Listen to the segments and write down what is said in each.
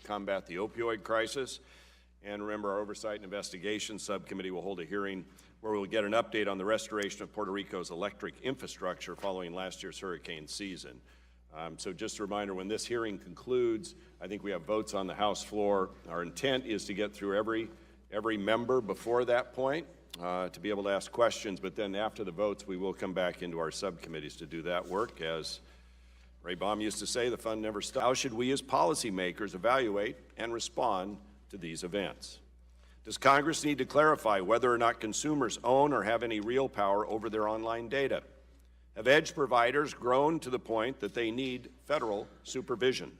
combat the opioid crisis. And remember, our Oversight and Investigation Subcommittee will hold a hearing where we'll get an update on the restoration of Puerto Rico's electric infrastructure following last year's hurricane season. So just a reminder, when this hearing concludes, I think we have votes on the House floor. Our intent is to get through every member before that point to be able to ask questions, but then after the votes, we will come back into our subcommittees to do that work. As Ray Baum used to say, the fun never stops. How should we as policymakers evaluate and respond to these events? Does Congress need to clarify whether or not consumers own or have any real power over their online data? Have edge providers grown to the point that they need federal supervision?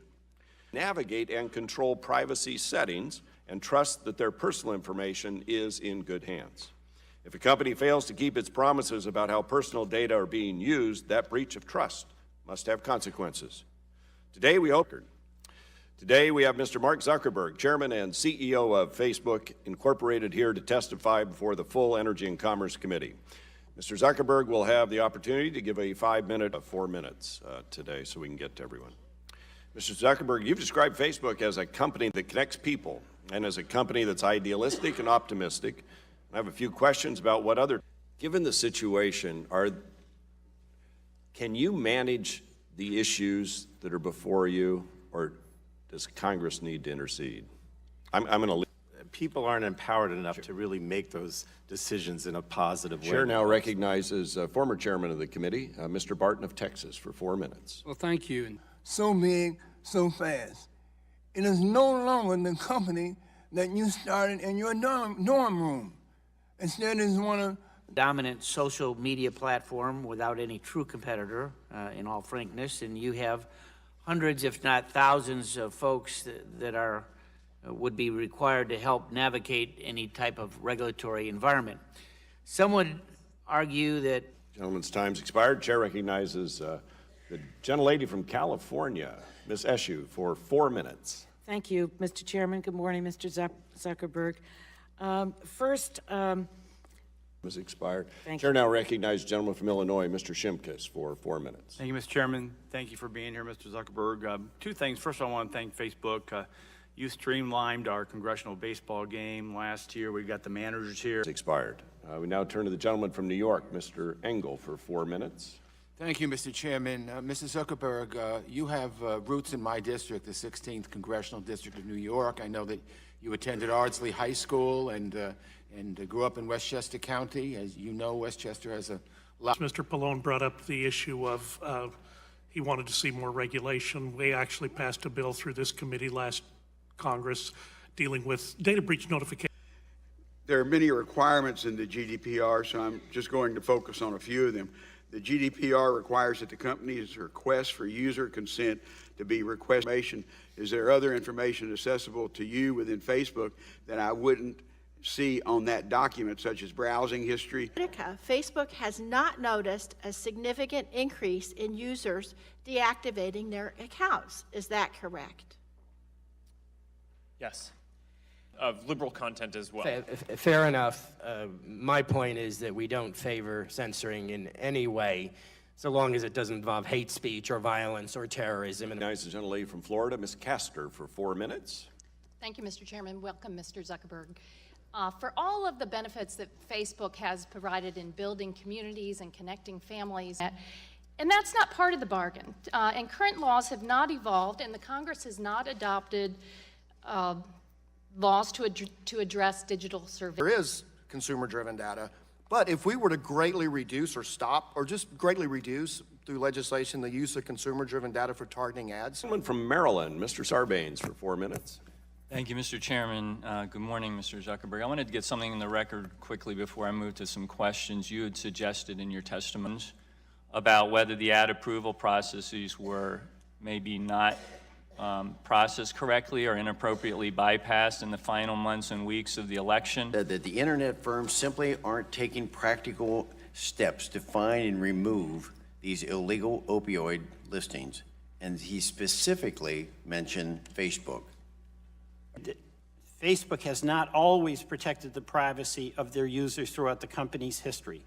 Navigate and control privacy settings and trust that their personal information is in good hands. If a company fails to keep its promises about how personal data are being used, that breach of trust must have consequences. Today we have Mr. Mark Zuckerberg, Chairman and CEO of Facebook Incorporated, here to testify before the full Energy and Commerce Committee. Mr. Zuckerberg will have the opportunity to give a 4 minutes today so we can get to everyone. Mr. Zuckerberg, you've described Facebook as a company that connects people and as a company that's idealistic and optimistic. I have a few questions about what other, given the situation, can you manage the issues that are before you, or does Congress need to intercede? I'm going to leave. People aren't empowered enough to really make those decisions in a positive way. Chair now recognizes former chairman of the committee, Mr. Barton of Texas, for 4 minutes. Well, thank you. So big, so fast. It is no longer the company that you started in your dorm room. Instead, it's one of dominant social media platform without any true competitor, in all frankness, and you have hundreds, if not thousands, of folks that would be required to help navigate any type of regulatory environment. Some would argue that... Gentleman's time's expired. Chair recognizes the gentlelady from California, Ms. Eshoo, for 4 minutes. Thank you, Mr. Chairman. Good morning, Mr. Zuckerberg. First... was expired. Thank Chair you. now recognizes gentleman from Illinois, Mr. Shimkus, for 4 minutes. Thank you, Mr. Chairman. Thank you for being here, Mr. Zuckerberg. Two things. First, I want to thank Facebook. You streamlined our congressional baseball game last year. We've got the managers here. It's expired. We now turn to the gentleman from New York, Mr. Engel, for 4 minutes. Thank you, Mr. Chairman. Mr. Zuckerberg, you have roots in my district, the 16th Congressional District of New York. I know that you attended Ardsley High School and grew up in Westchester County. As you know, Westchester has a lot. Mr. Pallone brought up the issue of he wanted to see more regulation. We actually passed a bill through this committee last Congress dealing with data breach notification. There are many requirements in the GDPR, so I'm just going to focus on a few of them. The GDPR requires that the company's request for user consent to be requested. Is there other information accessible to you within Facebook that I wouldn't see on that document, such as browsing history? Facebook has not noticed a significant increase in users deactivating their accounts. Is that correct? Yes. Of liberal content as well. Fair enough. My point is that we don't favor censoring in any way, so long as it doesn't involve hate speech or violence or terrorism. And Nice gentlelady from Florida, Ms. Castor, for 4 minutes. Thank you, Mr. Chairman. Welcome, Mr. Zuckerberg. For all of the benefits that Facebook has provided in building communities and connecting families, and that's not part of the bargain. And current laws have not evolved, and the Congress has not adopted laws to address digital surveillance. There is consumer-driven data, but if we were to greatly reduce or stop, or just greatly reduce through legislation the use of consumer-driven data for targeting ads. Someone from Maryland, Mr. Sarbanes, for 4 minutes. Thank you, Mr. Chairman. Good morning, Mr. Zuckerberg. I wanted to get something in the record quickly before I move to some questions you had suggested in your testimonies about whether the ad approval processes were maybe not processed correctly or inappropriately bypassed in the final months and weeks of the election. That the internet firms simply aren't taking practical steps to find and remove these illegal opioid listings. And he specifically mentioned Facebook. Facebook has not always protected the privacy of their users throughout the company's history.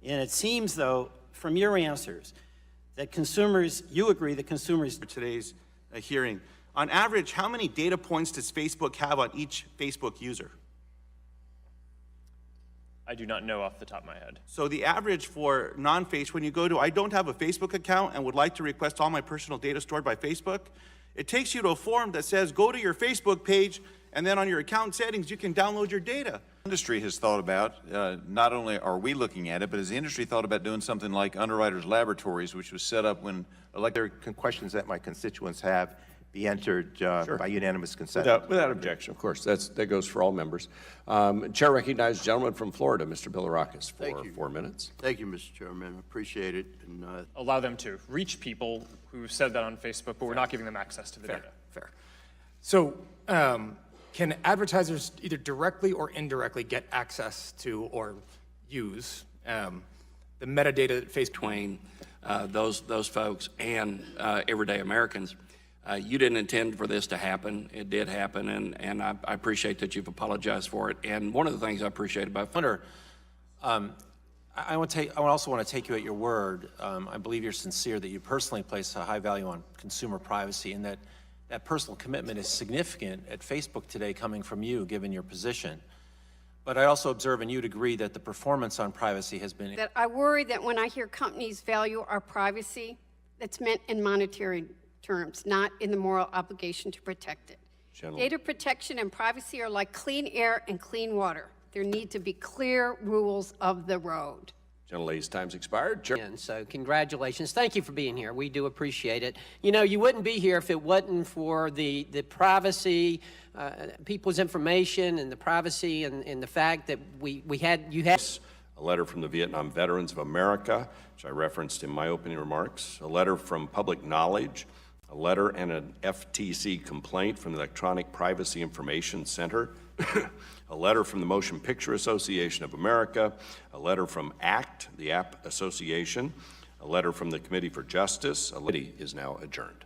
And it seems, though, from your answers, that consumers, you agree that consumers... For today's hearing, On average, how many data points does Facebook have on each Facebook user? I do not know off the top of my head. So the average for non-Facebook, when you go to, I don't have a Facebook account and would like to request all my personal data stored by Facebook, it takes you to a form that says, go to your Facebook page, and then on your account settings, you can download your data. Industry has thought about, not only are we looking at it, but has the industry thought about doing something like Underwriters Laboratories, which was set up when There are questions that my constituents have be entered by unanimous consent. Without objection, of course. That goes for all members. Chair recognizes the gentleman from Florida, Mr. Bilirakis, for 4 minutes. Thank you, Mr. Chairman. I appreciate it. And, Allow them to reach people who said that on Facebook, but we're not giving them access to the data. Fair. So can advertisers either directly or indirectly get access to or use the metadata that Facebook between those folks and everyday Americans? You didn't intend for this to happen. It did happen, and I appreciate that you've apologized for it. And one of the things I appreciate about I also want to take you at your word. I believe you're sincere that you personally place a high value on consumer privacy, and that personal commitment is significant at Facebook today, coming from you, given your position. But I also observe, and you'd agree, that the performance on privacy has been... That I worry that when I hear companies value our privacy, that's meant in monetary terms, not in the moral obligation to protect it. Data protection and privacy are like clean air and clean water. There need to be clear rules of the road. Gentlelady's time's expired. So congratulations. Thank you for being here. We do appreciate it. You know, you wouldn't be here if it wasn't for the privacy, people's information and the privacy and the fact that you had... A letter from the Vietnam Veterans of America, which I referenced in my opening remarks, a letter from Public Knowledge, a letter and an FTC complaint from the Electronic Privacy Information Center, a letter from the Motion Picture Association of America, a letter from ACT, the App Association, a letter from the Committee for Justice. A committee is now adjourned.